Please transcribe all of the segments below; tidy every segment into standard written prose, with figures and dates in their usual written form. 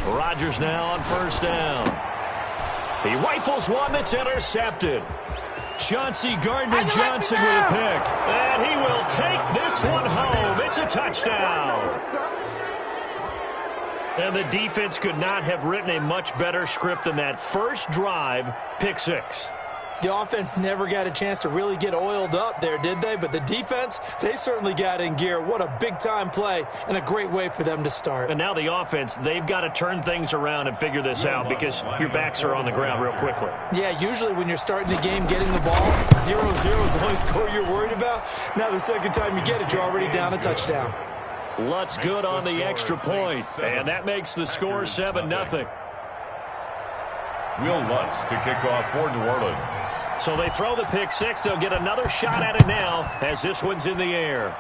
Rodgers now on first down. He rifles one that's intercepted. Chauncey Gardner-Johnson with a pick. And he will take this one home. It's a touchdown. And the defense could not have written a much better script than that first drive, pick six. The offense never got a chance to really get oiled up there, did they? But the defense, they certainly got in gear. What a big-time play and a great way for them to start. And now the offense, they've got to turn things around and figure this out because your backs are on the ground real quickly. Yeah, usually when you're starting the game, getting the ball, 0-0 is the only score you're worried about. Now the second time you get it, you're already down a touchdown. Lutz good on the extra point, and that makes the score 7-0. Will Lutz to kick off for New Orleans. So they throw the pick six. They'll get another shot at it now as this one's in the air.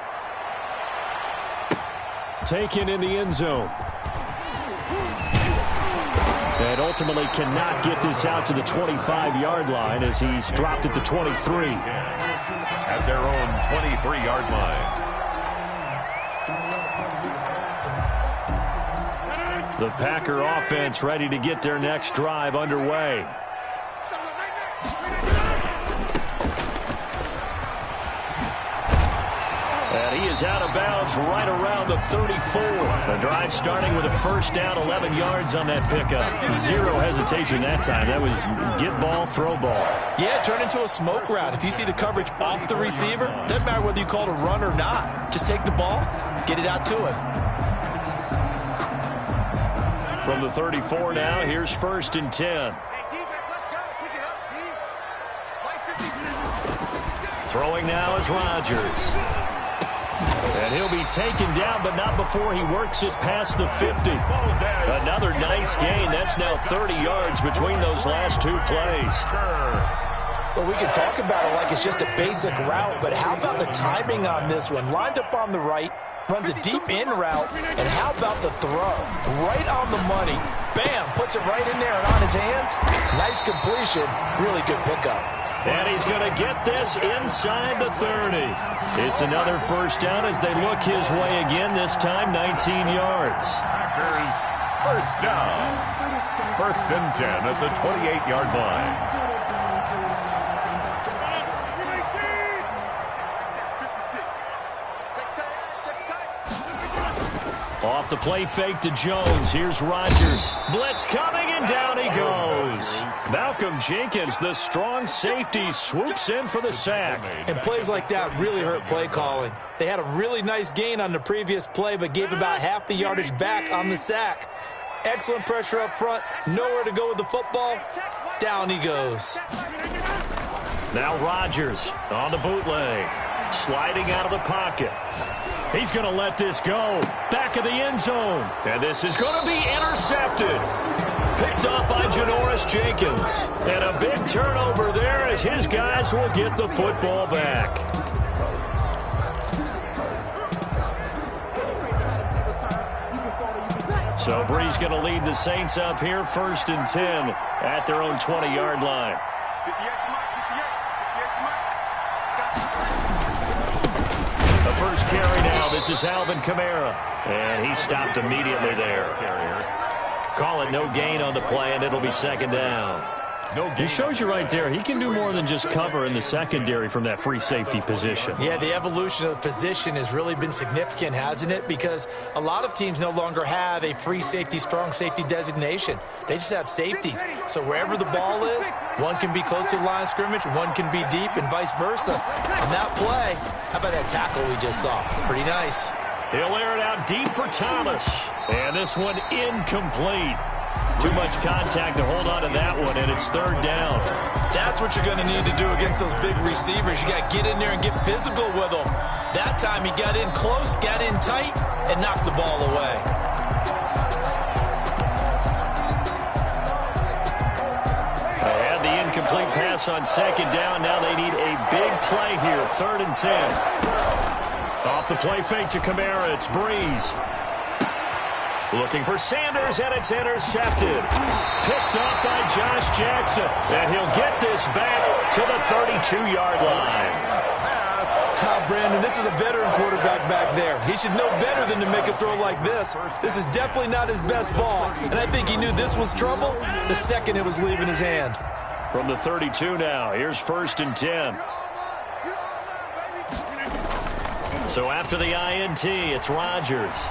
Taken in the end zone. And ultimately cannot get this out to the 25-yard line as he's dropped at the 23. At their own 23-yard line. The Packer offense ready to get their next drive underway. And he is out of bounds right around the 34. The drive starting with a first down, 11 yards on that pickup. Zero hesitation that time. That was get ball, throw ball. Yeah, turn into a smoke route. If you see the coverage off the receiver, doesn't matter whether you call it a run or not. Just take the ball, get it out to him. From the 34 now, here's first and 10. Throwing now is Rodgers. And he'll be taken down, but not before he works it past the 50. Another nice gain. That's now 30 yards between those last two plays. Well, we can talk about it like it's just a basic route, but how about the timing on this one? Lined up on the right, runs a deep in route, and how about the throw? Right on the money. Bam, puts it right in there and on his hands. Nice completion. Really good pickup. And he's going to get this inside the 30. It's another first down as they look his way again, this time 19 yards. Packers first down. First and 10 at the 28-yard line. Off the play fake to Jones. Here's Rodgers. Blitz coming, and down he goes. Malcolm Jenkins, the strong safety, swoops in for the sack. And plays like that really hurt play calling. They had a really nice gain on the previous play, but gave about half the yardage back on the sack. Excellent pressure up front. Nowhere to go with the football. Down he goes. Now Rodgers on the bootleg. Sliding out of the pocket. He's going to let this go. Back of the end zone. And this is going to be intercepted. Picked up by Janoris Jenkins. And a big turnover there as his guys will get the football back. So Bree's going to lead the Saints up here, first and 10 at their own 20-yard line. First carry now. This is Alvin Kamara. And he stopped immediately there. Call it no gain on the play, and it'll be second down. He shows you right there, he can do more than just cover in the secondary from that free safety position. Yeah, the evolution of the position has really been significant, hasn't it? Because a lot of teams no longer have a free safety, strong safety designation. They just have safeties. So wherever the ball is, one can be close to the line of scrimmage, one can be deep, and vice versa. On that play, how about that tackle we just saw? Pretty nice. He'll air it out deep for Thomas. And this one incomplete. Too much contact to hold on to that one, and it's third down. That's what you're going to need to do against those big receivers. You got to get in there and get physical with them. That time he got in close, got in tight, and knocked the ball away. They had the incomplete pass on second down. Now they need a big play here, third and 10. Off the play fake to Kamara, it's Breeze. Looking for Sanders, and it's intercepted. Picked up by Josh Jackson. And he'll get this back to the 32-yard line. How Now, Brandon, this is a veteran quarterback back there. He should know better than to make a throw like this. This is definitely not his best ball, and I think he knew this was trouble the second it was leaving his hand. From the 32 now, here's 1st and 10. So after the INT, it's Rodgers.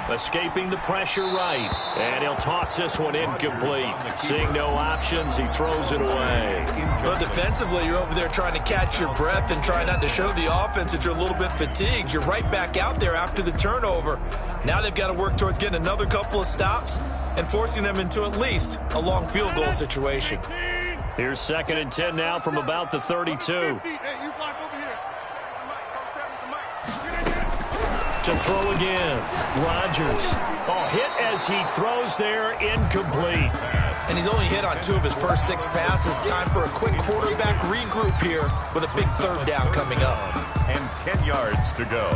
Escaping the pressure right. And he'll toss this one incomplete. Seeing no options, he throws it away. Well, defensively, you're over there trying to catch your breath and try not to show the offense that you're a little bit fatigued. You're right back out there after the turnover. Now they've got to work towards getting another couple of stops and forcing them into at least a long field goal situation. Here's 2nd and 10 now from about the 32. To throw again. Rodgers. Oh, hit as he throws there, incomplete. And he's only hit on 2 of his first 6 passes. Time for a quick quarterback regroup here with a big 3rd down coming up. And 10 yards to go.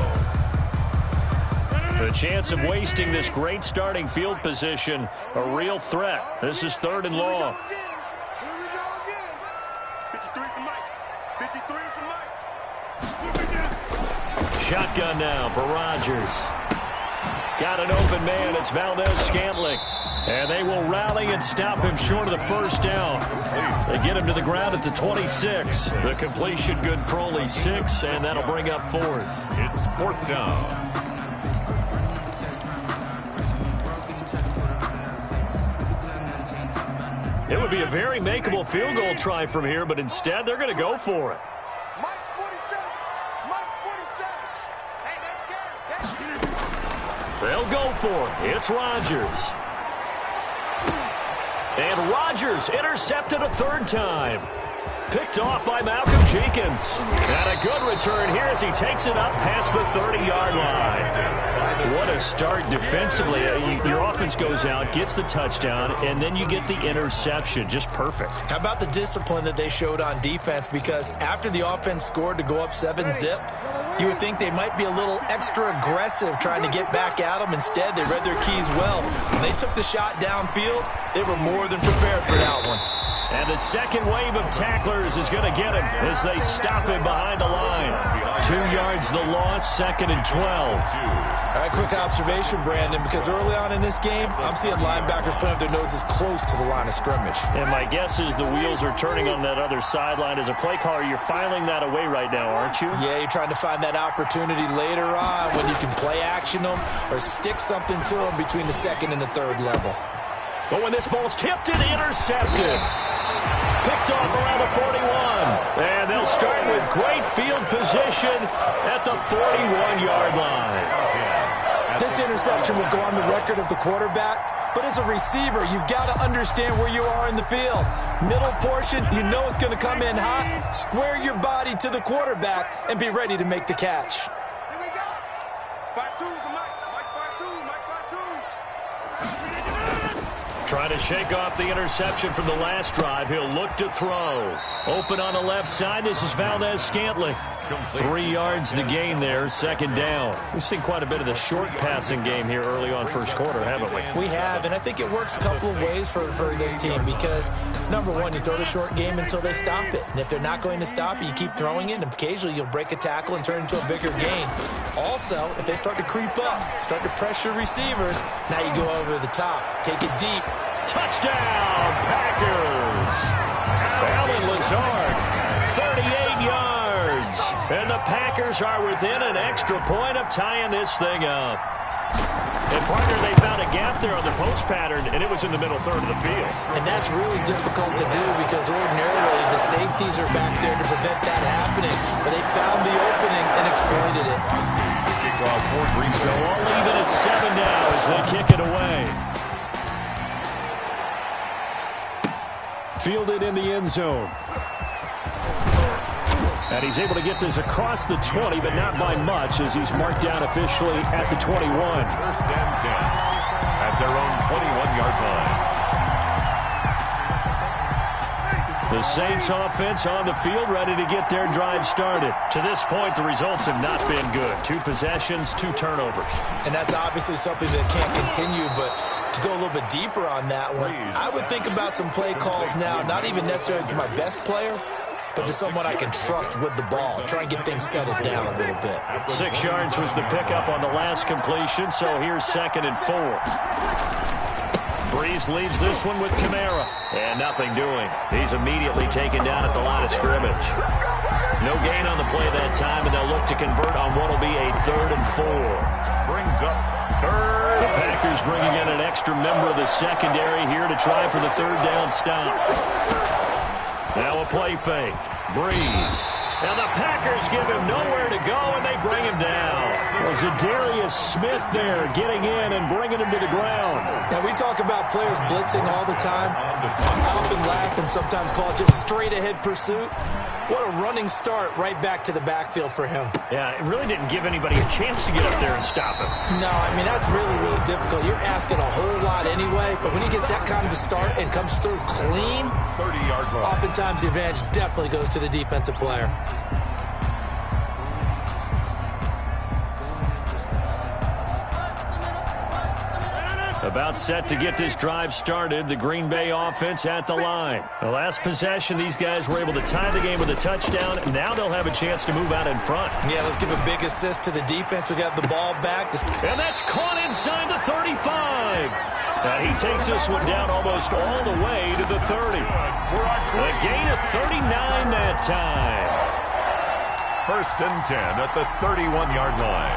The chance of wasting this great starting field position, a real threat. This is 3rd and long. Here we go again. 53 is the mic. 53 is the mic. Shotgun now for Rodgers. Got an open man. It's Valdez-Scantling. And they will rally and stop him short of the 1st down. They get him to the ground at the 26. The completion good for only 6, and that'll bring up 4th. It's 4th down. It would be a very makeable field goal try from here, but instead they're going to go for it. Mike's 47. Mike's 47. Hey, that's scared. They'll go for it. It's Rodgers. And Rodgers intercepted a 3rd time. Picked off by Malcolm Jenkins. And a good return here as he takes it up past the 30-yard line. What a start defensively. Your offense goes out, gets the touchdown, and then you get the interception. Just perfect. How about the discipline that they showed on defense? Because after the offense scored to go up 7-zip, you would think they might be a little extra aggressive trying to get back at them. Instead, they read their keys well. When they took the shot downfield, they were more than prepared for that one. And the second wave of tacklers is going to get him as they stop him behind the line. 2 yards the loss, 2nd and 12. All right, quick observation, Brandon, because early on in this game, I'm seeing linebackers playing with their noses close to the line of scrimmage. And my guess is the wheels are turning on that other sideline. As a play caller, you're filing that away right now, aren't you? Yeah, you're trying to find that opportunity later on when you can play action them or stick something to them between the 2nd and the 3rd level. But when this ball's tipped and intercepted. Picked off around the 41. And they'll start with great field position at the 41-yard line. This interception will go on the record of the quarterback, but as a receiver, you've got to understand where you are in the field. Middle portion, you know it's going to come in hot. Square your body to the quarterback and be ready to make the catch. Here we go. 5-2 is the mic. Mike 5-2. Mike 5-2. Trying to shake off the interception from the last drive. He'll look to throw. Open on the left side. This is Valdez-Scantling. 3 yards the gain there, 2nd down. We've seen quite a bit of the short passing game here early on 1st quarter, haven't we? We have, and I think it works a couple of ways for this team because, number one, you throw the short game until they stop it. And if they're not going to stop it, you keep throwing it, and occasionally you'll break a tackle and turn it into a bigger gain. Also, if they start to creep up, start to pressure receivers, now you go over the top. Take it deep. Touchdown, Packers! Allen Lazard, 38 yards. And the Packers are within an extra point of tying this thing up. And, partner, they found a gap there on the post pattern, and it was in the middle 3rd of the field. And that's really difficult to do because ordinarily the safeties are back there to prevent that happening. But they found the opening and exploited it. Kickoff for Green. So all even at 7 now as they kick it away. Fielded in the end zone. And he's able to get this across the 20, but not by much as he's marked down officially at the 21. 1st and 10 at their own 21-yard line. The Saints offense on the field ready to get their drive started. To this point, the results have not been good. 2 possessions, 2 turnovers. And that's obviously something that can't continue, but to go a little bit deeper on that one, I would think about some play calls now, not even necessarily to my best player, but to someone I can trust with the ball. Try and get things settled down a little bit. 6 yards was the pickup on the last completion, so here's 2nd and 4. Breeze leaves this one with Kamara. And nothing doing. He's immediately taken down at the line of scrimmage. No gain on the play that time, and they'll look to convert on what will be a 3rd and 4. Brings up 3rd. The Packers bringing in an extra member of the secondary here to try for the 3rd down stop. Now a play fake. Breeze. Now the Packers give him nowhere to go, and they bring him down. Well, Zadarius Smith there getting in and bringing him to the ground. Now, we talk about players blitzing all the time. I often laugh and sometimes call it just straight-ahead pursuit. What a running start right back to the backfield for him. Yeah, it really didn't give anybody a chance to get up there and stop him. No, I mean, that's really, really difficult. You're asking a whole lot anyway, but when he gets that kind of a start and comes through clean, 30-yard line. oftentimes the advantage definitely goes to the defensive player. About set to get this drive started, the Green Bay offense at the line. The last possession, these guys were able to tie the game with a touchdown, and now they'll have a chance to move out in front. Yeah, let's give a big assist to the defense who got the ball back. And that's caught inside the 35. He takes this one down almost all the way to the 30. A gain of 39 that time. 1st and 10 at the 31-yard line.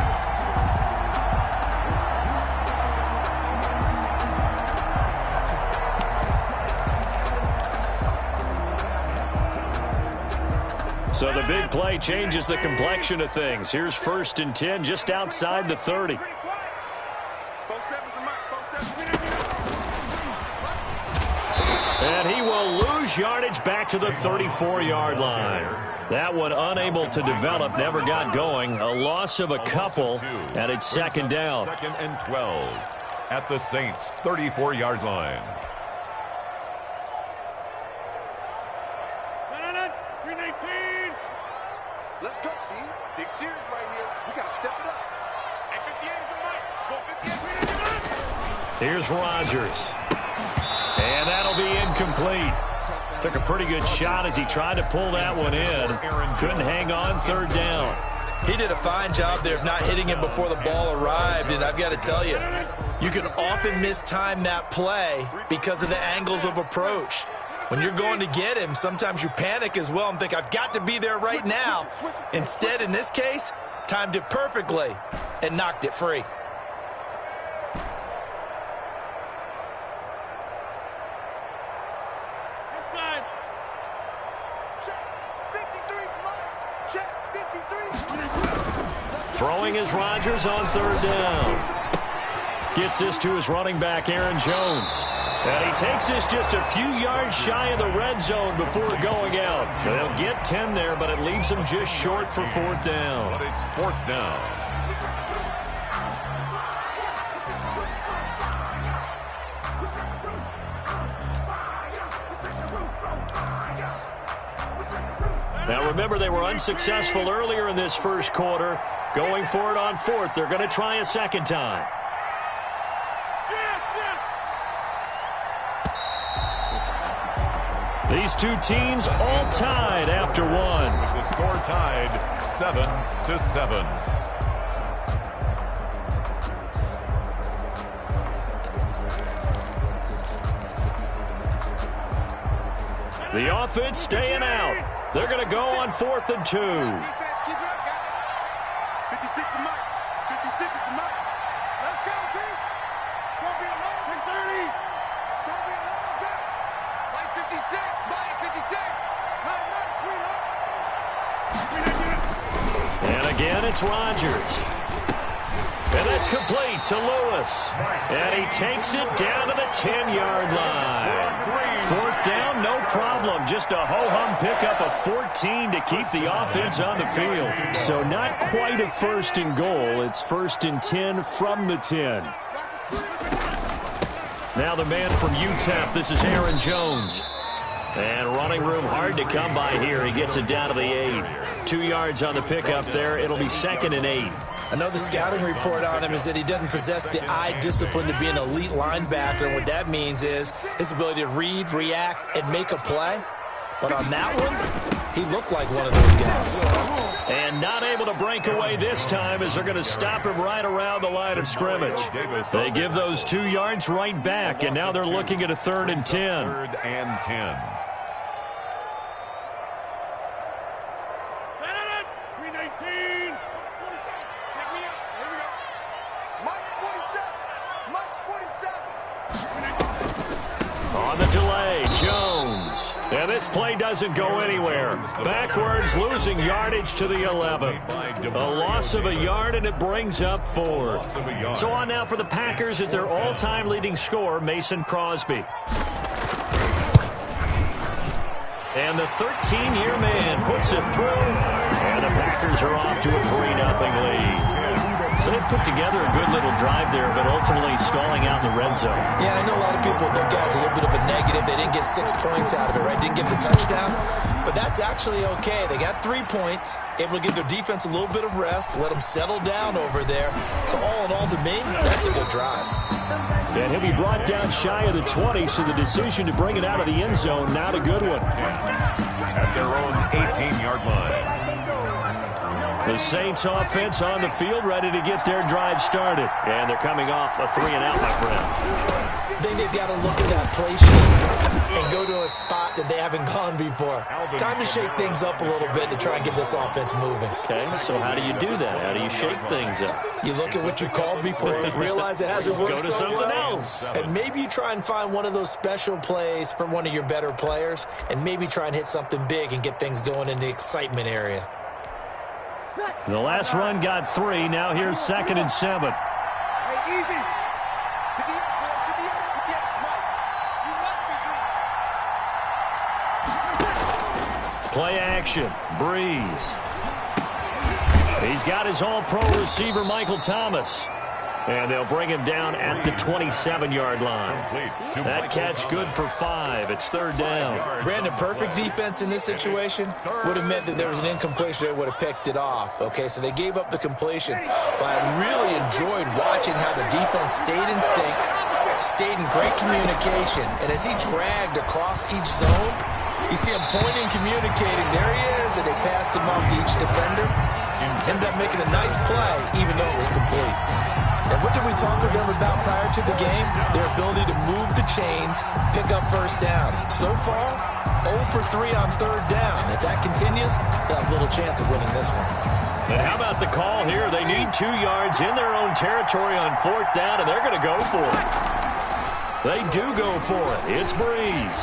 So the big play changes the complexion of things. Here's 1st and 10 just outside the 30. And he will lose yardage back to the 34-yard line. That one unable to develop, never got going. A loss of a couple, and it's 2nd down. 2nd and 12 at the Saints' 34-yard line. Let's go, team. Big series right here. We got to step it up. Hey, 58 is a mic. Here's Rodgers. And that'll be incomplete. Took a pretty good shot as he tried to pull that one in. Couldn't hang on, 3rd down. He did a fine job there of not hitting him before the ball arrived, and I've got to tell you, you can often mistime that play because of the angles of approach. When you're going to get him, sometimes you panic as well and think, I've got to be there right now. Instead, in this case, timed it perfectly and knocked it free. Inside. Check 53. Check 53. Throwing is Rodgers on 3rd down. Gets this to his running back, Aaron Jones. And he takes this just a few yards shy of the red zone before going out. They'll get 10 there, but it leaves them just short for 4th down. But it's 4th down. Now remember, they were unsuccessful earlier in this 1st quarter. Going for it on 4th. They're going to try a 2nd time. These two teams all tied after one. With the score tied 7-7. The offense staying out. They're going to go on 4th and 2. Keep it up, guys. 56 to Mike. 56 to Mike. Let's go, team. It's going to be a long 30. It's going to be a long day. Mike 56. Mike 56. Nice, sweetheart. And again, it's Rodgers. And that's complete to Lewis. And he takes it down to the 10-yard line. 4th down, no problem. Just a ho-hum pickup of 14 to keep the offense on the field. So not quite a 1st and goal. It's 1st and 10 from the 10. Now the man from UTEP, this is Aaron Jones. And running room hard to come by here. He gets it down to the 8. 2 yards on the pickup there. It'll be 2nd and 8. I know the scouting report on him is that he doesn't possess the eye discipline to be an elite linebacker, and what that means is his ability to read, react, and make a play. But on that one, He looked like one of those guys. And not able to break away this time as they're going to stop him right around the line of scrimmage. They give those 2 yards right back, and now they're looking at a 3rd and 10. 3rd and 10. On the delay, Jones. And this play doesn't go anywhere. Backwards, losing yardage to the 11. A loss of a yard, and it brings up 4th. So on now for the Packers as their all-time leading scorer, Mason Crosby. And the 13-year man puts it through. And the Packers are off to a 3-0 lead. So they put together a good little drive there, but ultimately stalling out in the red zone. Yeah, I know a lot of people look at it as a little bit of a negative. They didn't get 6 points out of it, right? Didn't get the touchdown. But that's actually okay. They got 3 points, able to give their defense a little bit of rest, let them settle down over there. So all in all, to me, that's a good drive. And he'll be brought down shy of the 20, so the decision to bring it out of the end zone, not a good one. At their own 18-yard line. The Saints offense on the field, ready to get their drive started. And they're coming off a 3-and-out, my friend. I think they've got to look at that play sheet and go to a spot that they haven't gone before. Time to shake things up a little bit to try and get this offense moving. Okay, so how do you do that? How do you shake things up? You look at what you called before, realize it hasn't worked Go to so something well, else. and maybe you try and find one of those special plays from one of your better players, and maybe try and hit something big and get things going in the excitement area. The last run got 3. Now here's 2nd and 7. Hey, easy. Play action. Breeze. He's got his all-pro receiver, Michael Thomas. And they'll bring him down at the 27-yard line. That catch good for 5. It's 3rd down. Brandon, perfect defense in this situation would have meant that there was an incompletion that would have picked it off. Okay, so they gave up the completion. But I really enjoyed watching how the defense stayed in sync, stayed in great communication. And as he dragged across each zone, you see him pointing, communicating. There he is, and they passed him off to each defender. Ended up making a nice play, even though it was complete. And what did we talk with them about prior to the game? Their ability to move the chains, pick up first downs. So far, 0 for 3 on 3rd down. If that continues, they'll have little chance of winning this one. And how about the call here? They need 2 yards in their own territory on 4th down, and they're going to go for it. They do go for it. It's Breeze.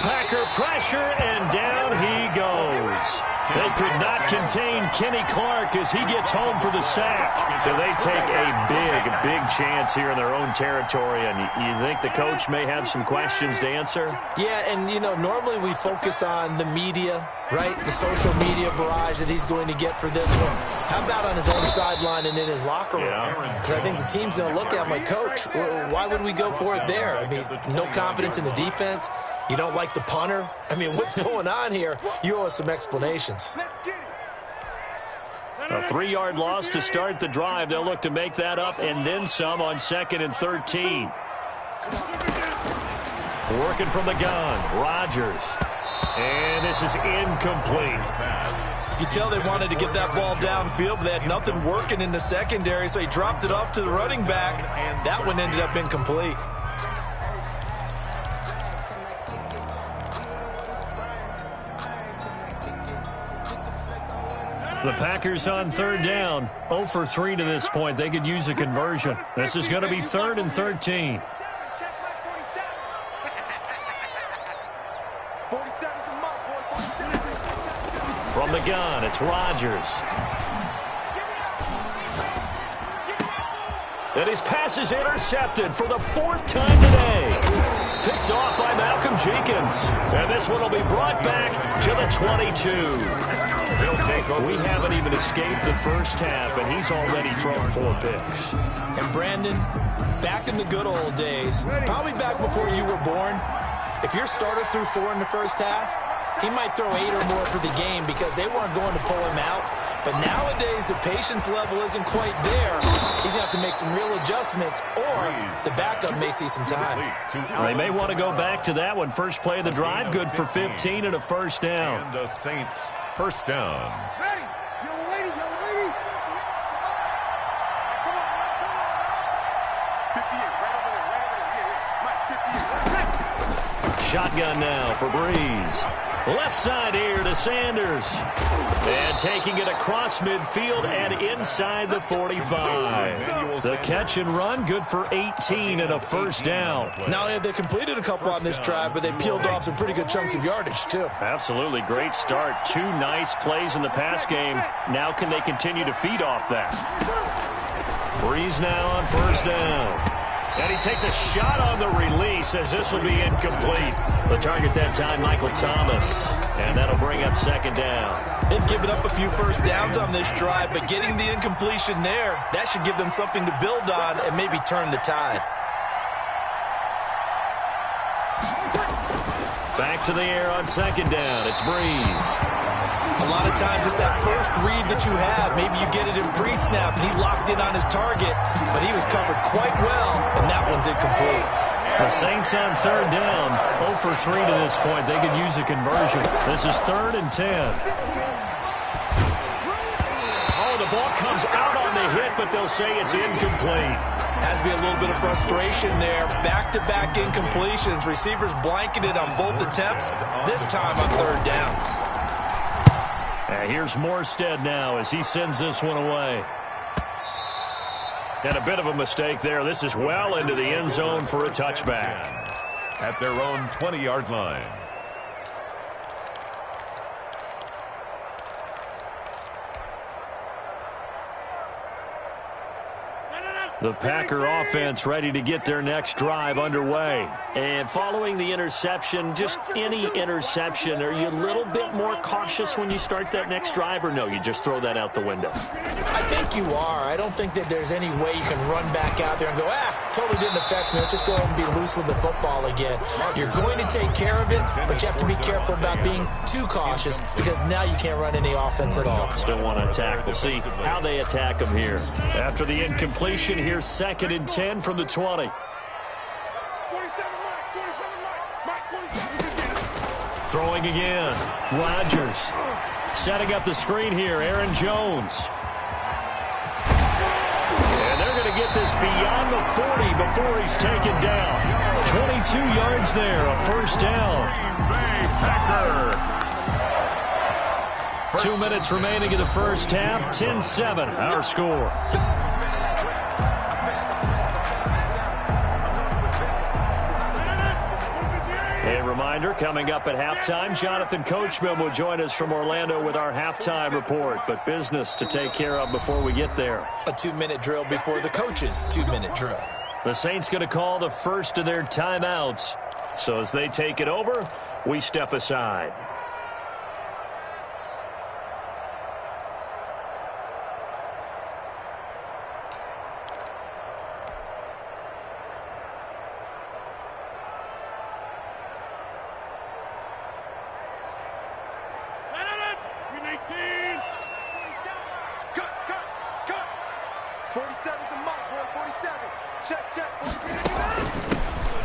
Packer pressure, and down he goes. They could not contain Kenny Clark as he gets home for the sack. So they take a big chance here in their own territory. And you think the coach may have some questions to answer? Yeah, and, you know, normally we focus on the media, right? The social media barrage that he's going to get for this one. How about on his own sideline and in his locker room? Because I think the team's going to look at him like, Coach, why would we go for it there? I mean, no confidence in the defense. You don't like the punter? I mean, what's going on here? You owe us some explanations. A 3-yard loss to start the drive. They'll look to make that up and then some on 2nd and 13. Working from the gun, Rodgers. And this is incomplete. You can tell they wanted to get that ball downfield, but they had nothing working in the secondary, so he dropped it off to the running back. That one ended up incomplete. The Packers on 3rd down. 0 for 3 to this point. They could use a conversion. This is going to be 3rd and 13. From the gun, it's Rodgers. And his pass is intercepted for the 4th time today. Picked off by Malcolm Jenkins. And this one will be brought back to the 22. We haven't even escaped the first half, and he's already thrown 4 picks. And Brandon, back in the good old days, probably back before you were born, if your starter threw 4 in the first half, he might throw 8 or more for the game because they weren't going to pull him out But nowadays, the patience level isn't quite there. He's going to have to make some real adjustments, or the backup may see some time. They may want to go back to that one. First play of the drive, good for 15 and a first down. And the Saints, first down. Ready? Young lady, young lady. Come on, come on. 58, right over there. Yeah, Mike, 58. Shotgun now for Breeze. Left side here to Sanders. And taking it across midfield and inside the 45. The catch and run, good for 18 and a first down. Not only have they completed a couple on this drive, but they peeled off some pretty good chunks of yardage, too. Absolutely great start. 2 nice plays in the pass game. Now can they continue to feed off that? Breeze now on first down. And he takes a shot on the release as this will be incomplete. The target that time, Michael Thomas. And that'll bring up second down. They've given up a few first downs on this drive, but getting the incompletion there, that should give them something to build on and maybe turn the tide. Back to the air on second down. It's Breeze. A lot of times it's that first read that you have. Maybe you get it in pre-snap, and he locked in on his target, but he was covered quite well, and that one's incomplete. The Saints on third down. 0 for 3 to this point. They could use a conversion. This is 3rd and 10. Oh, the ball comes out on the hit, but they'll say it's incomplete. Has to be a little bit of frustration there. Back-to-back incompletions. Receivers blanketed on both attempts, this time on third down. And here's Morstead now as he sends this one away. And a bit of a mistake there. This is well into the end zone for a touchback. At their own 20-yard line. The Packer offense ready to get their next drive underway. And following the interception, just any interception, are you a little bit more cautious when you start that next drive, or no, you just throw that out the window? I think you are. I don't think that there's any way you can run back out there and go, totally didn't affect me. Let's just go ahead and be loose with the football again. You're going to take care of it, but you have to be careful about being too cautious because now you can't run any offense at all. Still want to attack. We'll see how they attack them here. After the incompletion, here's 2nd and 10 from the 20. 47, Mike, 47. Throwing again. Rodgers setting up the screen here. Aaron Jones. And they're going to get this beyond the 40 before he's taken down. 22 yards there, a first down. 2 minutes remaining in the first half. 10-7, our score. A reminder, coming up at halftime, Jonathan Coachman will join us from Orlando with our halftime report, but business to take care of before we get there. A 2-minute drill before the coach's 2-minute drill. The Saints going to call the first of their timeouts. So as they take it over, we step aside.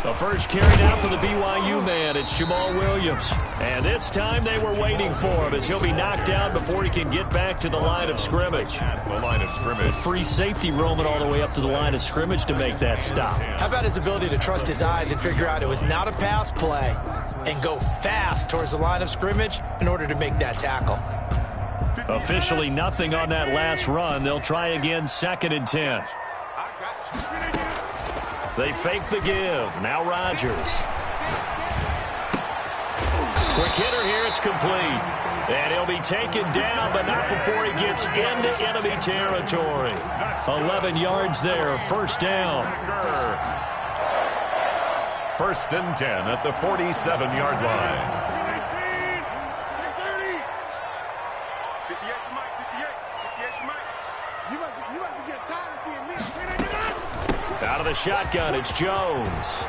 The first carry down for the BYU man. It's Jamal Williams. And this time they were waiting for him as he'll be knocked down before he can get back to the line of scrimmage. The line of scrimmage. With free safety roaming all the way up to the line of scrimmage to make that stop. How about his ability to trust his eyes and figure out it was not a pass play and go fast towards the line of scrimmage in order to make that tackle. Officially nothing on that last run. They'll try again, 2nd and 10. They fake the give. Now Rodgers. Quick hitter here. It's complete. And he'll be taken down, but not before he gets into enemy territory. 11 yards there. First down. 1st and 10 at the 47-yard line. 58 to Mike, 58 to Mike. You must be getting tired of seeing me. Out of the shotgun, it's Jones.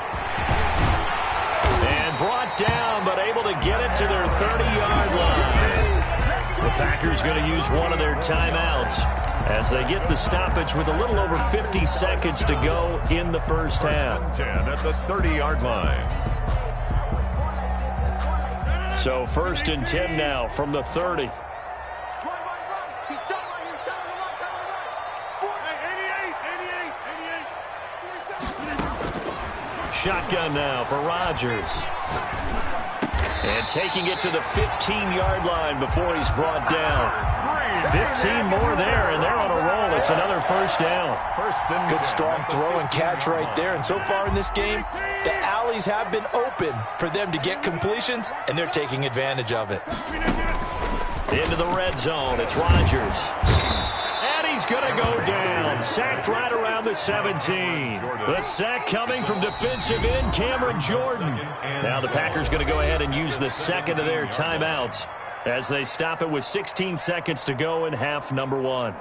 And brought down, but able to get it to their 30-yard line. The Packers going to use one of their timeouts as they get the stoppage with a little over 50 seconds to go in the first half. 10 at the 30-yard line. So 1st and 10 now from the 30. Shotgun now for Rodgers. And taking it to the 15-yard line before he's brought down. 15 more there, and they're on a roll. It's another first down. Good strong throw and catch right there. And so far in this game, the alleys have been open for them to get completions, and they're taking advantage of it. Into the red zone. It's Rodgers. And he's going to go down. Sacked right around the 17. The sack coming from defensive end Cameron Jordan. Now the Packers going to go ahead and use the second of their timeouts as they stop it with 16 seconds to go in half number 1.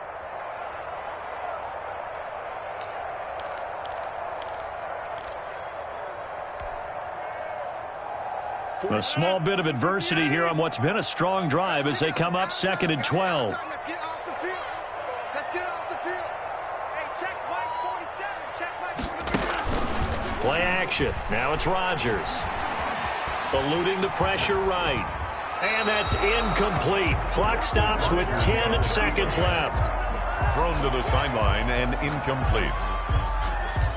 A small bit of adversity here on what's been a strong drive as they come up 2nd and 12. Let's get off the field. Let's get off the field. Hey, check Mike 47. Check Mike 47. Play action. Now it's Rodgers. Eluding the pressure right. And that's incomplete. Clock stops with 10 seconds left. Thrown to the sideline and incomplete.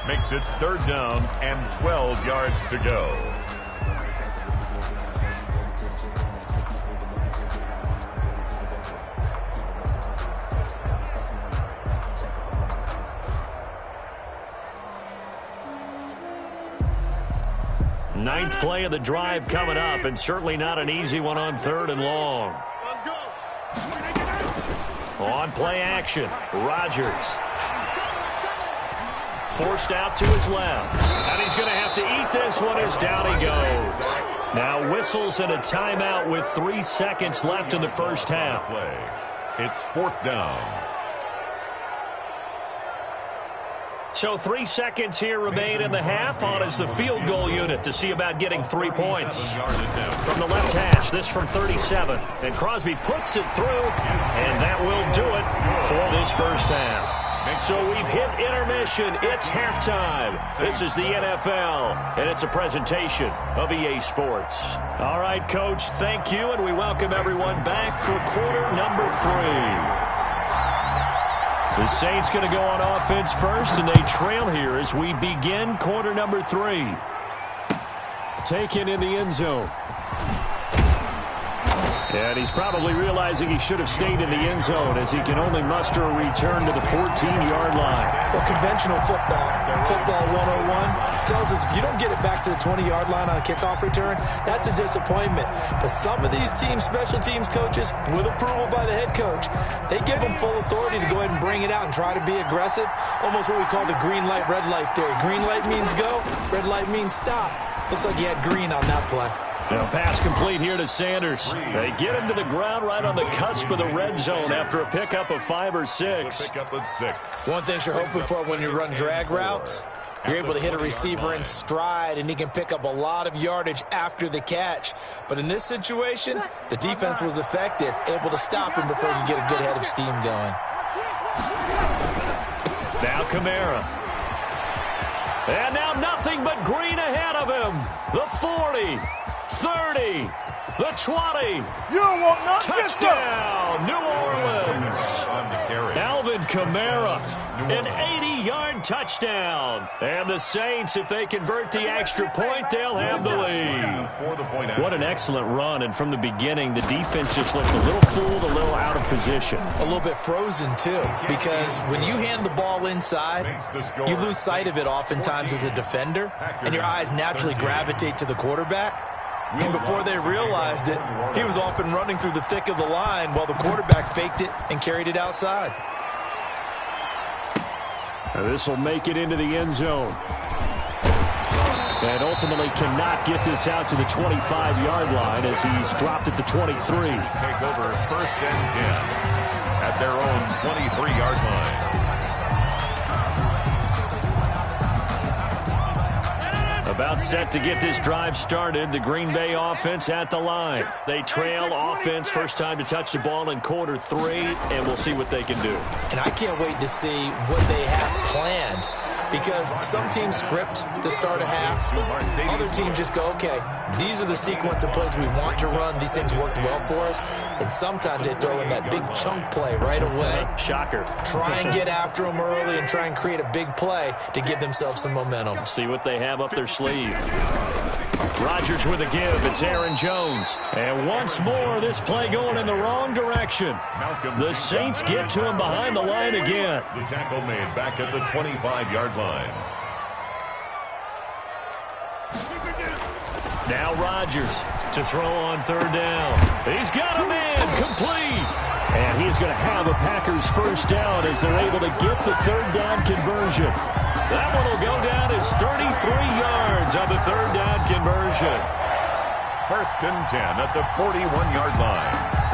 Makes it 3rd down and 12 yards to go. Ninth play of the drive coming up, and certainly not an easy one on 3rd and long. Let's go. On play action, Rodgers. Forced out to his left. And he's going to have to eat this one as down he goes. Now whistles and a timeout with 3 seconds left in the first half. It's 4th down. So 3 seconds here remain in the half. On is the field goal unit to see about getting 3 points. From the left hash, this from 37. And Crosby puts it through, and that will do it for this first half. So we've hit intermission. It's halftime. This is the NFL, and it's a presentation of EA Sports. All right, Coach, thank you, and we welcome everyone back for quarter number 3. The Saints going to go on offense first, and they trail here as we begin quarter number 3. Taken in the end zone. And he's probably realizing he should have stayed in the end zone as he can only muster a return to the 14-yard line. Well, conventional football 101, tells us if you don't get it back to the 20-yard line on a kickoff return, that's a disappointment. But some of these teams, special teams coaches, with approval by the head coach, they give them full authority to go ahead and bring it out and try to be aggressive. Almost what we call the green light, red light theory. Green light means go, red light means stop. Looks like he had green on that play. Now pass complete here to Sanders. They get him to the ground right on the cusp of the red zone after a pickup of 5 or 6. One thing you're hoping for when you run drag routes, you're able to hit a receiver in stride, and he can pick up a lot of yardage after the catch. But in this situation, the defense was effective, able to stop him before he could get a good head of steam going. Now Kamara. And now nothing but green ahead of him. The 40. 30, the 20. You don't want nothing. Touchdown, New Orleans. Alvin Kamara, an 80-yard touchdown. And the Saints, if they convert the extra point, they'll have the lead. What an excellent run. And from the beginning, the defense just looked a little fooled, a little out of position. A little bit frozen, too, because when you hand the ball inside, you lose sight of it oftentimes as a defender, and your eyes naturally gravitate to the quarterback. And before they realized it, he was off and running through the thick of the line while the quarterback faked it and carried it outside. This will make it into the end zone. And ultimately cannot get this out to the 25-yard line as he's dropped at the 23. Take over 1st and 10 at their own 23-yard line. A About set to get this drive started. The Green Bay offense at the line. They trail offense first time to touch the ball in quarter 3, and we'll see what they can do. And I can't wait to see what they have planned, because some teams script to start a half. Other teams just go, okay, these are the sequence of plays we want to run. These things worked well for us. And sometimes they throw in that big chunk play right away. Shocker. Try and get after them early and try and create a big play to give themselves some momentum. See what they have up their sleeve. Rodgers with a give. It's Aaron Jones. And once more, this play going in the wrong direction. The Saints get to him behind the line again. The tackle made back at the 25-yard line. Now Rodgers to throw on third down. He's got a man complete. And he's going to have a Packers first down as they're able to get the third down conversion. That one will go down as 33 yards on the third down conversion. 1st and 10 at the 41-yard line.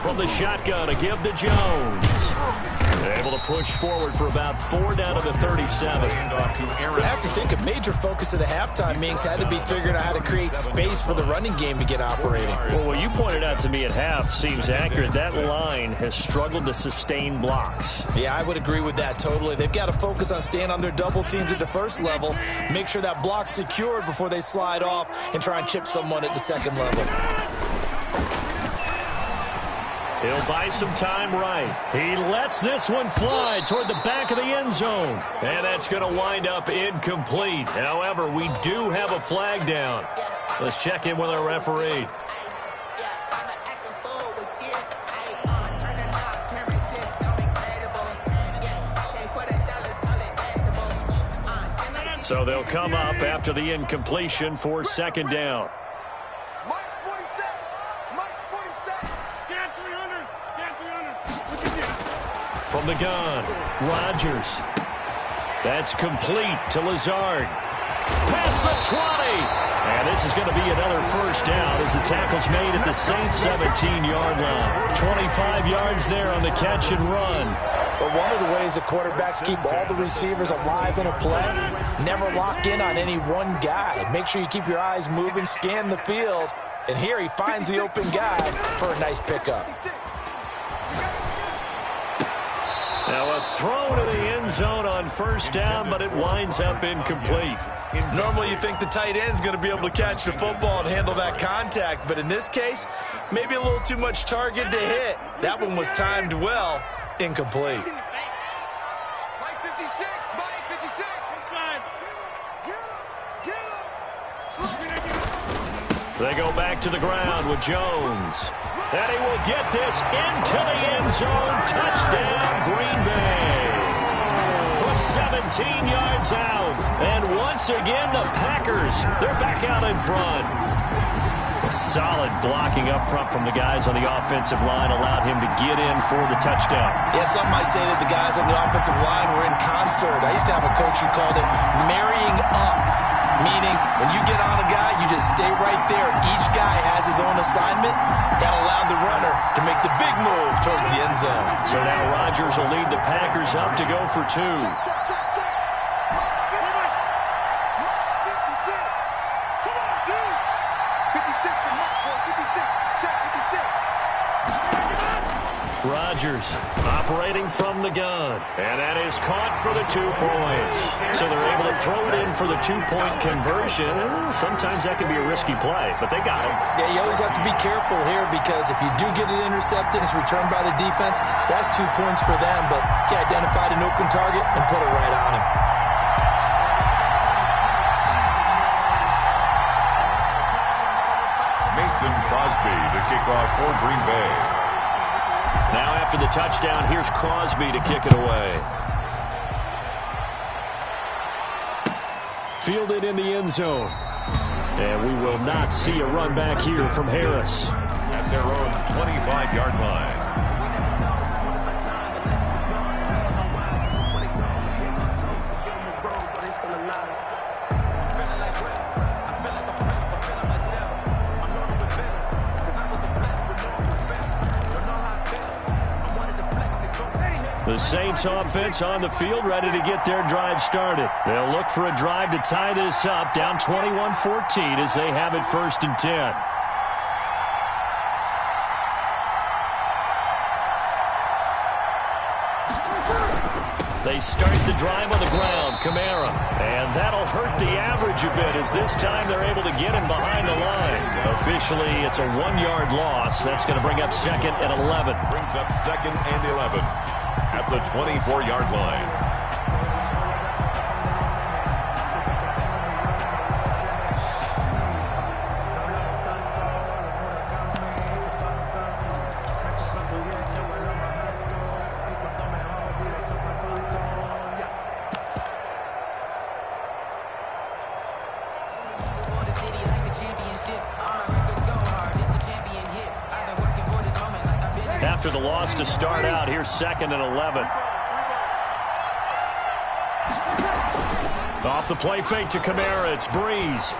From the shotgun, a give to Jones. Able to push forward for about 4 down to the 37. I have to think a major focus of the halftime meetings had to be figuring out how to create space for the running game to get operating. Well, what you pointed out to me at half seems accurate. That line has struggled to sustain blocks. Yeah, I would agree with that totally. They've got to focus on staying on their double teams at the first level, make sure that block's secured before they slide off and try and chip someone at the second level. He'll buy some time right. He lets this one fly toward the back of the end zone. And that's going to wind up incomplete. However, we do have a flag down. Let's check in with our referee. So they'll come up after the incompletion for second down. From the gun, Rodgers. That's complete to Lazard. Past the 20. And this is going to be another first down as the tackle's made at the Saints' 17-yard line. 25 yards there on the catch and run. But one of the ways the quarterbacks keep all the receivers alive in a play, never lock in on any one guy. Make sure you keep your eyes moving, scan the field. And here he finds the open guy for a nice pickup. Now a throw to the end zone on first down, but it winds up incomplete. Normally you think the tight end's going to be able to catch the football and handle that contact, but in this case, maybe a little too much target to hit. That one was timed well, incomplete. They go back to the ground with Jones. And he will get this into the end zone. Touchdown, Green Bay. From 17 yards out. And once again, the Packers, they're back out in front. A solid blocking up front from the guys on the offensive line allowed him to get in for the touchdown. Yeah, some might say that the guys on the offensive line were in concert. I used to have a coach who called it marrying up. Meaning, when you get on a guy, you just stay right there. Each guy has his own assignment. That allowed the runner to make the big move towards the end zone. So now Rodgers will lead the Packers up to go for 2. Rodgers operating from the gun. And that is caught for the 2 points. So they're able to throw it in for the 2-point conversion. Sometimes that can be a risky play, but they got it. Yeah, you always have to be careful here because if you do get it intercepted, it's returned by the defense, that's 2 points for them. But he identified an open target and put it right on him. Mason Crosby to kick off for Green Bay. Now after the touchdown, here's Crosby to kick it away. Fielded in the end zone. And we will not see a run back here from Harris. At their own 25-yard line. The Saints offense on the field, ready to get their drive started. They'll look for a drive to tie this up, down 21-14 as they have it 1st and 10. They start the drive on the ground, Kamara. And that'll hurt the average a bit as this time they're able to get him behind the line. Officially, it's a 1-yard loss. That's going to bring up 2nd and 11. Brings up 2nd and 11 at the 24-yard line. After the loss to start out, here's 2nd and 11. Off the play fake to Kamara, it's Breeze.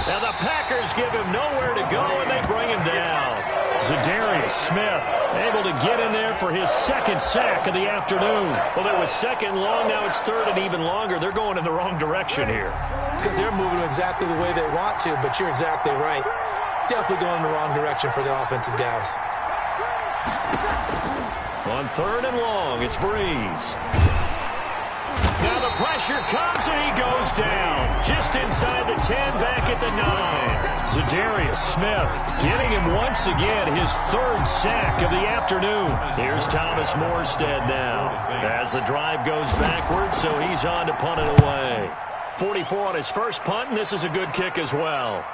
Now the Packers give him nowhere to go, and they bring him down. Zadarius Smith able to get in there for his 2nd sack of the afternoon. Well, it was 2nd long, now it's 3rd and even longer. They're going in the wrong direction here. Because they're moving exactly the way they want to, but you're exactly right. Definitely going in the wrong direction for the offensive guys. On 3rd and long, it's Breeze. Now the pressure comes and he goes down. Just inside the 10, back at the 9. Zadarius Smith getting him once again his 3rd sack of the afternoon. Here's Thomas Morstead now as the drive goes backwards, so he's on to punt it away. 44 on his first punt, and this is a good kick as well.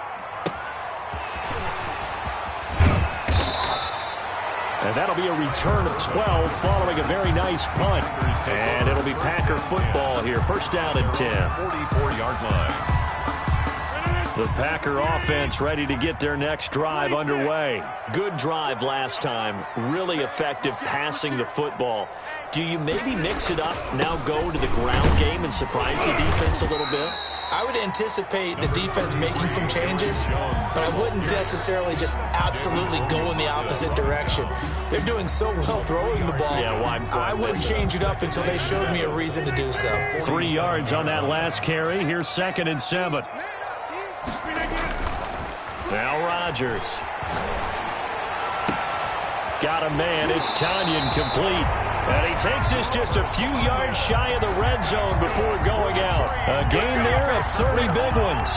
And that'll be a return of 12 following a very nice punt. And it'll be Packer football here. 1st down and 10. 44-yard line. The Packer offense ready to get their next drive underway. Good drive last time. Really effective passing the football. Do you maybe mix it up, now go to the ground game and surprise the defense a little bit? I would anticipate the defense making some changes, but I wouldn't necessarily just absolutely go in the opposite direction. They're doing so well throwing the ball. Yeah, well, I wouldn't change it up until they showed me a reason to do so. 3 yards on that last carry. Here's 2nd and 7. Now Rodgers. Got a man. It's Tanyan complete. And he takes this just a few yards shy of the red zone before going out. A game there of 30 big ones.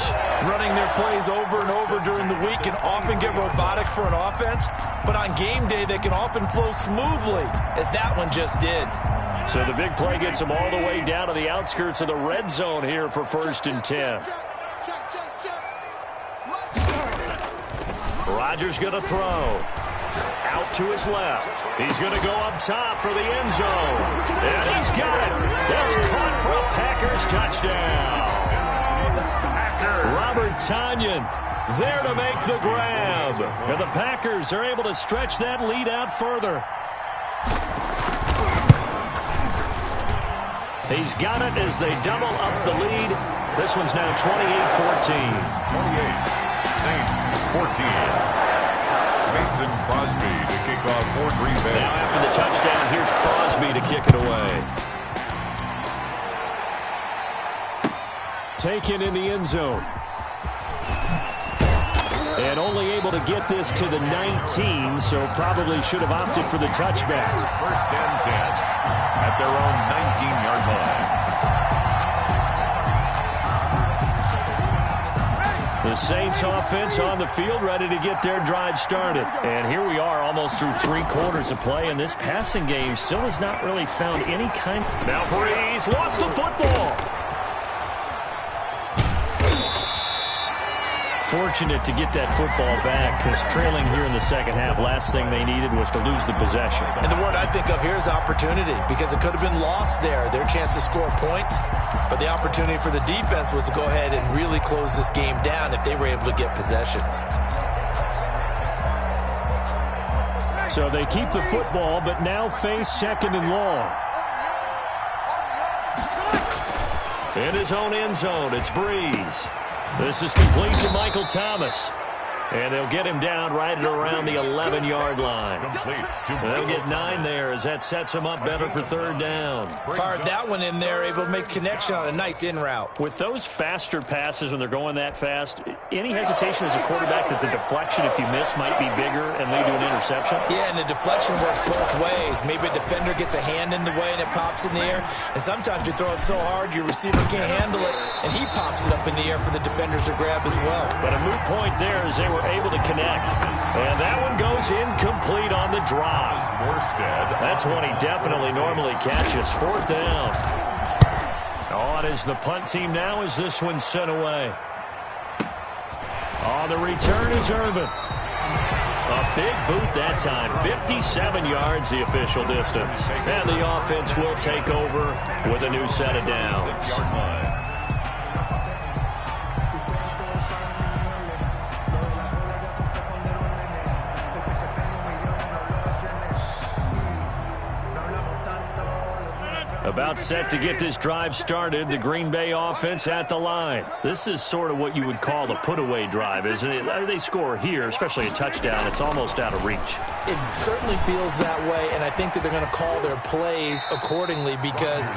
Running their plays over and over during the week can often get robotic for an offense, but on game day they can often flow smoothly, as that one just did. So the big play gets them all the way down to the outskirts of the red zone here for 1st and 10. Rodgers going to throw. Out to his left. He's going to go up top for the end zone. And he's got it. That's caught for a Packers touchdown. Robert Tanyan there to make the grab. And the Packers are able to stretch that lead out further. He's got it as they double up the lead. This one's now 28-14. 28. Saints 14. Mason Crosby to kick off for Green Bay. Now after the touchdown, here's Crosby to kick it away. Taken in the end zone. And only able to get this to the 19, so probably should have opted for the touchback. 1st and 10 at their own 19-yard line. The Saints offense on the field ready to get their drive started. And here we are almost through 3 quarters of play, and this passing game still has not really found any kind. Now Breeze lost the football. fortunate to get that football back because trailing here in the second half, last thing they needed was to lose the possession. And the word I think of here is opportunity because it could have been lost there, their chance to score points. But the opportunity for the defense was to go ahead and really close this game down if they were able to get possession. So they keep the football, but now face second and long. In his own end zone, it's Breeze. This is complete to Michael Thomas. And they'll get him down right at around the 11-yard line. They'll get 9 there as that sets him up better for third down. Fired that one in there, able to make connection on a nice in route. With those faster passes when they're going that fast, any hesitation as a quarterback that the deflection, if you miss, might be bigger and lead to an interception? Yeah, and the deflection works both ways. Maybe a defender gets a hand in the way and it pops in the air. And sometimes you throw it so hard your receiver can't handle it, and he pops it up in the air for the defenders to grab as well. But a moot point there as they were able to connect. And that one goes incomplete on the drop. That's one he definitely normally catches. Fourth down. On is the punt team now as this one's sent away. On the return is Irvin. A big boot that time. 57 yards the official distance. And the offense will take over with a new set of downs. About set to get this drive started, the Green Bay offense at the line. This is sort of what you would call a put-away drive, isn't it? They score here, especially a touchdown. It's almost out of reach. It certainly feels that way, and I think that they're going to call their plays accordingly because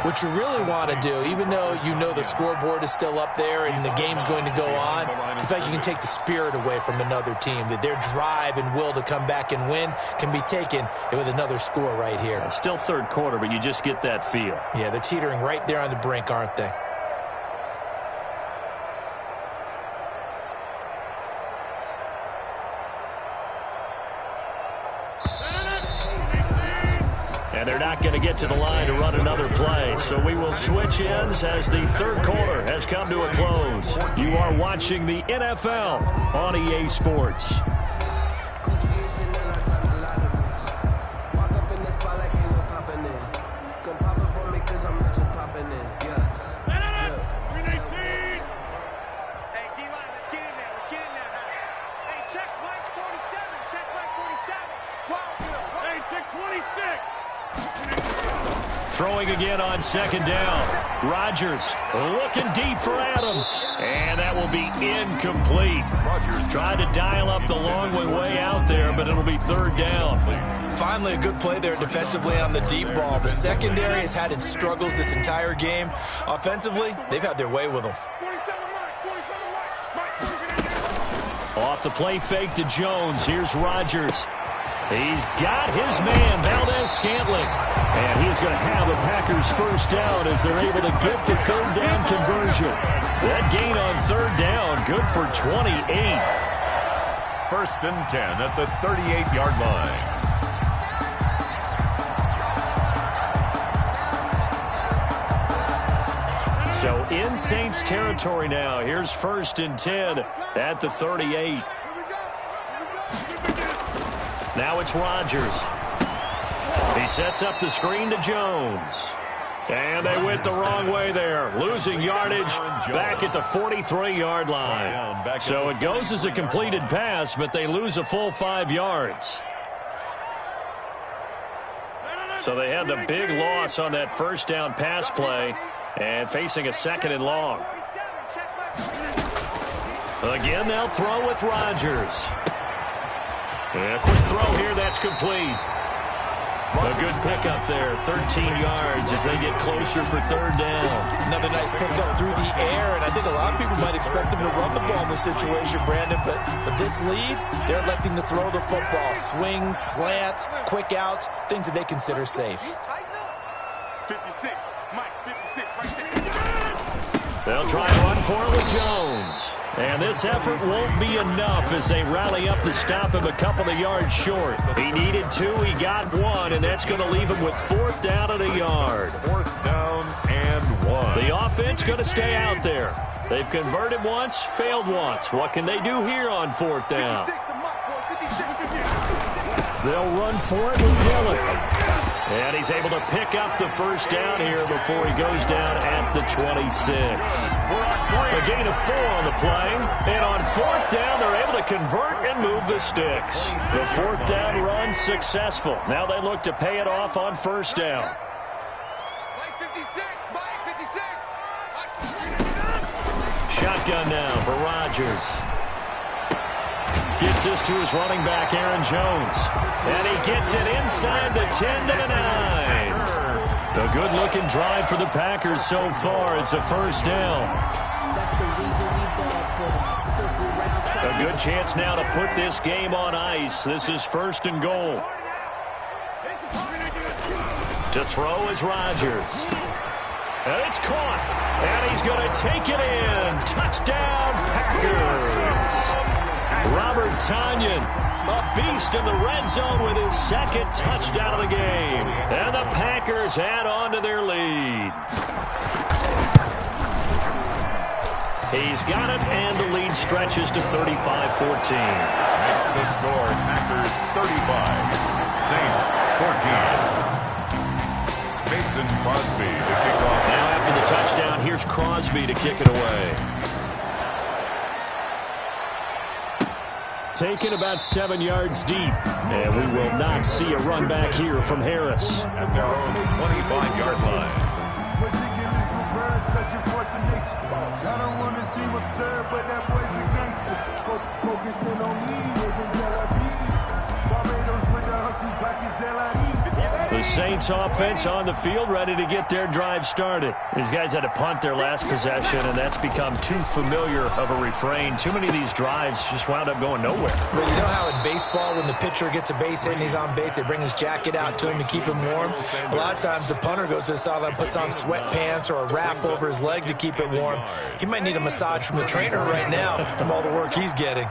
what you really want to do, even though you know the scoreboard is still up there and the game's going to go on, I feel like you can take the spirit away from another team, that their drive and will to come back and win can be taken with another score right here. Still third quarter, but you just get that feel. Yeah, they're teetering right there on the brink, aren't they? And they're not going to get to the line to run another play. So we will switch ends as the third quarter has come to a close. You are watching the NFL on EA Sports. Throwing again on second down. Rodgers looking deep for Adams. And that will be incomplete. Tried to dial up the long way out there, but it'll be third down. Finally, a good play there defensively on the deep ball. The secondary has had its struggles this entire game. Offensively, they've had their way with them. Off the play fake to Jones. Here's Rodgers. He's got his man, Valdez-Scantling. And he's going to have the Packers first down as they're able to get the third down conversion. That gain on third down, good for 28. First and 10 at the 38-yard line. So in Saints territory now. Here's first and 10 at the 38. Now it's Rodgers. He sets up the screen to Jones. And they went the wrong way there. Losing yardage back at the 43-yard line. So it goes as a completed pass, but they lose a full 5 yards. So they had the big loss on that first down pass play and facing a second and long. Again, they'll throw with Rodgers. And a quick throw here, that's complete. A good pickup there, 13 yards as they get closer for third down. Another nice pickup through the air, and I think a lot of people might expect them to run the ball in this situation, Brandon, but with this lead, they're electing to throw the football. Swings, slants, quick outs, things that they consider safe. 56, Mike, 56, right there. They'll try to run for it with Jones. And this effort won't be enough as they rally up to stop him a couple of yards short. He needed 2, he got 1, and that's going to leave him with 4th down and a yard. 4th down and 1. The offense going to stay out there. They've converted once, failed once. What can they do here on 4th down? They'll run for it with Dillon. And he's able to pick up the 1st down here before he goes down at the 26. A gain of 4 on the play. And on 4th down, they're able to convert and move the sticks. The 4th down run successful. Now they look to pay it off on 1st down. Shotgun now for Rodgers. Gets this to his running back, Aaron Jones. And he gets it inside the 10 to the 9. A good-looking drive for the Packers so far. It's a 1st down. A good chance now to put this game on ice. This is 1st and goal. To throw is Rodgers. And it's caught. And he's going to take it in. Touchdown, Packers. Robert Tonyan, a beast in the red zone with his 2nd touchdown of the game. And the Packers add on to their lead. He's got it, and the lead stretches to 35-14. Makes the score Packers 35, Saints 14. Mason Crosby to kick off. Now after the touchdown, here's Crosby to kick it away. Taken about 7 yards deep. And we will not see a run back here from Harris. At their own 25-yard line. The Saints offense on the field, ready to get their drive started. These guys had to punt their last possession, and that's become too familiar of a refrain. Too many of these drives just wound up going nowhere. Well, you know how in baseball, when the pitcher gets a base hit and he's on base, they bring his jacket out to him to keep him warm? A lot of times the punter goes to the sideline, puts on sweatpants or a wrap over his leg to keep it warm. He might need a massage from the trainer right now from all the work he's getting.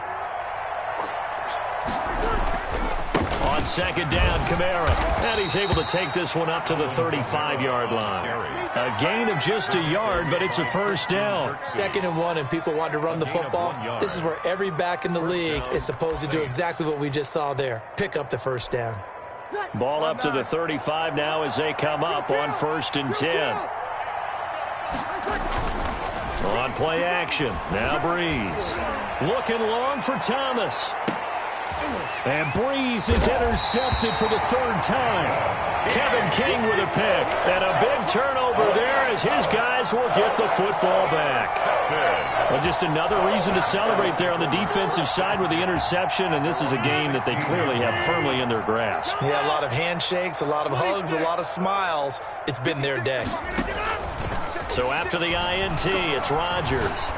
On 2nd down, Kamara. And he's able to take this one up to the 35-yard line. A gain of just a yard, but it's a 1st down. 2nd and 1, and people want to run the football. This is where every back in the league is supposed to do exactly what we just saw there. Pick up the 1st down. Ball up to the 35 now as they come up on 1st and 10. On play action, now Breeze. Looking long for Thomas. And Breeze is intercepted for the 3rd time. Kevin King with a pick. And a big turnover there as his guys will get the football back. Well, just another reason to celebrate there on the defensive side with the interception. And this is a game that they clearly have firmly in their grasp. Yeah, a lot of handshakes, a lot of hugs, a lot of smiles. It's been their day. So after the INT, it's Rodgers.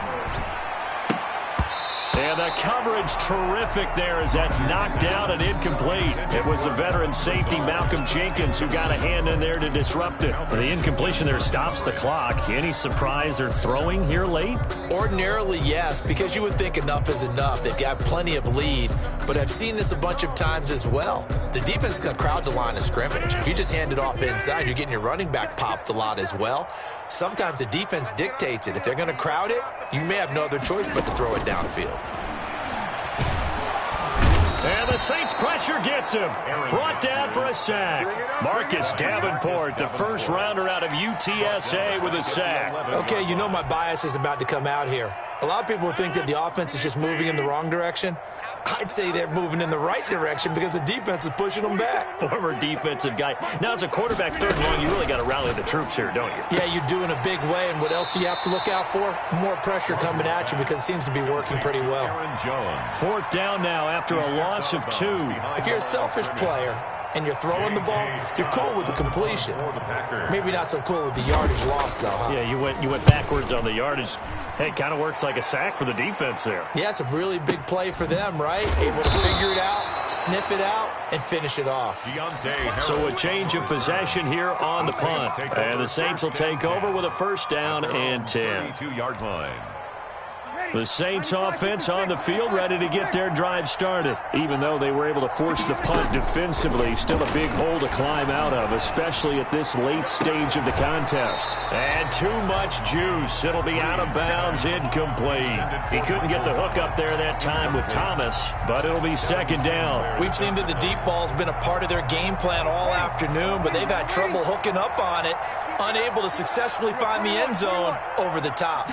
And the coverage terrific there as that's knocked down and incomplete. It was the veteran safety Malcolm Jenkins who got a hand in there to disrupt it. The incompletion there stops the clock. Any surprise they're throwing here late? Ordinarily, yes, because you would think enough is enough. They've got plenty of lead, but I've seen this a bunch of times as well. The defense is going to crowd the line of scrimmage. If you just hand it off inside, you're getting your running back popped a lot as well. Sometimes the defense dictates it. If they're going to crowd it, you may have no other choice but to throw it downfield. And the Saints pressure gets him. Brought down for a sack. Marcus Davenport, the first rounder out of UTSA with a sack. Okay, you know my bias is about to come out here. A lot of people think that the offense is just moving in the wrong direction. I'd say they're moving in the right direction because the defense is pushing them back. Former defensive guy. Now, as a quarterback 3rd and long, you really got to rally the troops here, don't you? Yeah, you do in a big way. And what else do you have to look out for? More pressure coming at you because it seems to be working pretty well. 4th down now after a loss of 2. If you're a selfish player, and you're throwing the ball, you're cool with the completion. Maybe not so cool with the yardage loss, though, huh? Yeah, you went backwards on the yardage. Hey, it kind of works like a sack for the defense there. Yeah, it's a really big play for them, right? Able to figure it out, sniff it out, and finish it off. So a change of possession here on the punt. And the Saints will take over with a first down and 10. 32-yard line. The Saints offense on the field, ready to get their drive started. Even though they were able to force the punt defensively, still a big hole to climb out of, especially at this late stage of the contest. And too much juice. It'll be out of bounds, incomplete. He couldn't get the hook up there that time with Thomas, but it'll be second down. We've seen that the deep ball's been a part of their game plan all afternoon, but they've had trouble hooking up on it, unable to successfully find the end zone over the top.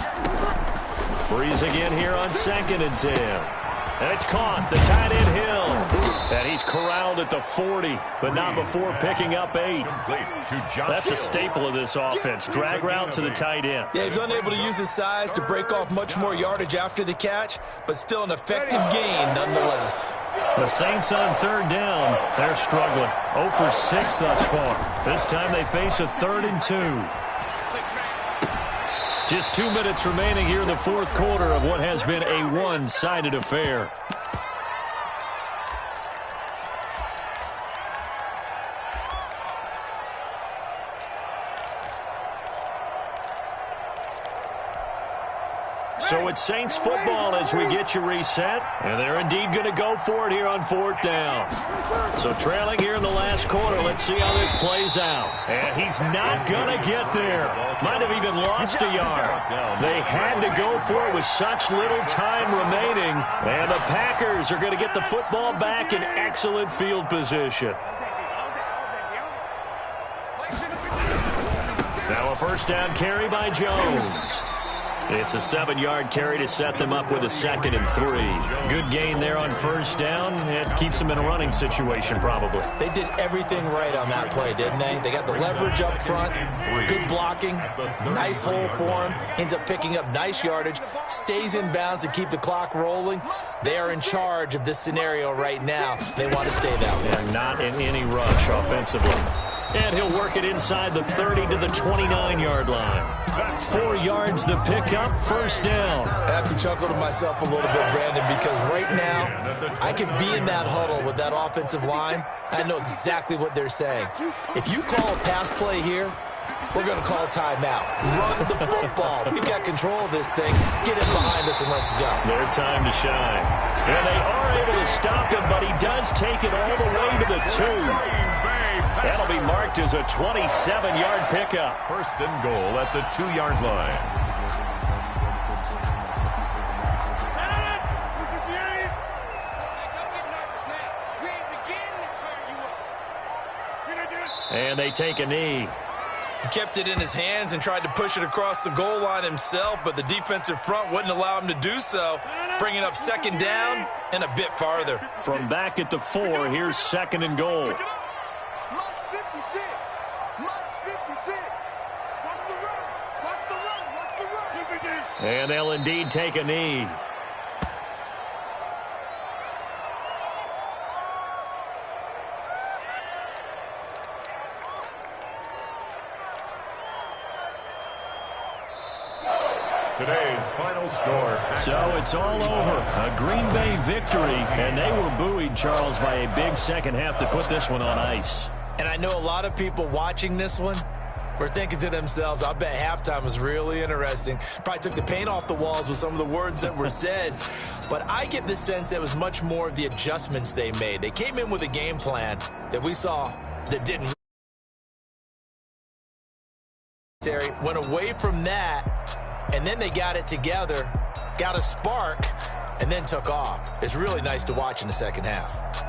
Breeze again here on second and 10. And it's caught. The tight end Hill. And he's corralled at the 40, but not before picking up 8. That's a staple of this offense. Drag route to the tight end. Yeah, he's unable to use his size to break off much more yardage after the catch, but still an effective gain nonetheless. The Saints on third down. They're struggling. 0 for 6 thus far. This time they face a 3rd and 2. Just 2 minutes remaining here in the fourth quarter of what has been a one-sided affair. So it's Saints football as we get you reset. And they're indeed going to go for it here on fourth down. So trailing here in the last quarter. Let's see how this plays out. And he's not going to get there. Might have even lost a yard. They had to go for it with such little time remaining. And the Packers are going to get the football back in excellent field position. Now a first down carry by Jones. It's a 7-yard carry to set them up with a 2nd and 3. Good gain there on first down. It keeps them in a running situation probably. They did everything right on that play, didn't they? They got the leverage up front, good blocking, nice hole for him, ends up picking up nice yardage, stays in bounds to keep the clock rolling. They are in charge of this scenario right now. They want to stay that way. They're not in any rush offensively. And he'll work it inside the 30 to the 29-yard line. 4 yards the pickup, first down. I have to chuckle to myself a little bit, Brandon, because right now I could be in that huddle with that offensive line. I know exactly what they're saying. If you call a pass play here, we're going to call timeout. Run the football. We've got control of this thing. Get it behind us and let's go. Their time to shine. And they are able to stop him, but he does take it all the way to the 2. That'll be marked as a 27-yard pickup. First and goal at the 2-yard line. And they take a knee. He kept it in his hands and tried to push it across the goal line himself, but the defensive front wouldn't allow him to do so, bringing up second down and a bit farther. From back at the 4, here's 2nd and goal. And they'll indeed take a knee. Today's final score. So it's all over. A Green Bay victory, and they were buoyed, Charles, by a big second half to put this one on ice. And I know a lot of people watching this one were thinking to themselves, I bet halftime was really interesting. Probably took the paint off the walls with some of the words that were said. But I get the sense that it was much more of the adjustments they made. They came in with a game plan that we saw that didn't. Went away from that, and then they got it together, got a spark, and then took off. It's really nice to watch in the second half.